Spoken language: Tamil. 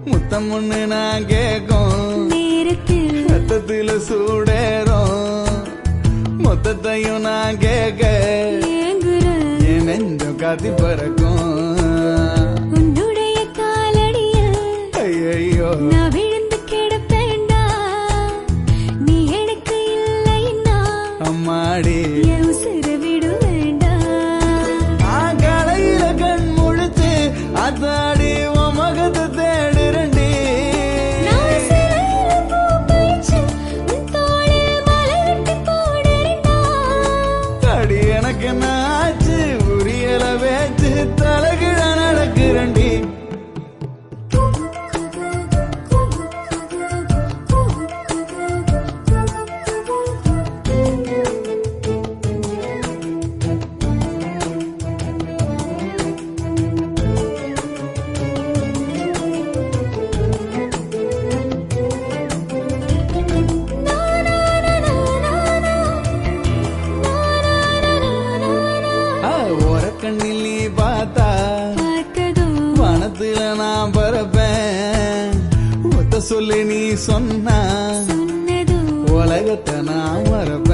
முத்தம் ஒண்ணு நான் கேக்கும் நேரத்தில் ரத்தத்தில சூடேறும் மொத்தத்தையும் நான் கேட்க என் நெஞ்சம் காத்தி பறக்கும் உன்னுடைய காலடிய ஐயோ நான் விழுந்து கிடப்பேண்டா நீ எனக்கு இல்லைன்னா அம்மாடி என் உசுர விடு வேண்டாம் கலையில கண் முழிச்சு அத்தாடி உன் மகத்தை தேடுறண்டி நான் சிலையில பூ பறிச்சு உன் தோளில் மலரிட்டு போடுறேன்டா அடி எனக்கு நாச்சு உரியல வேச்சு தலைகிழ நடக்கிறண்டி ஓரக்கண்ணில் நீ பார்த்தா பார்த்ததும் வனத்துல நான் பறப்பேன் ஒத்த சொல்லி நீ சொன்னா சொன்னதும் உலகத்தை நான் மறப்பேன்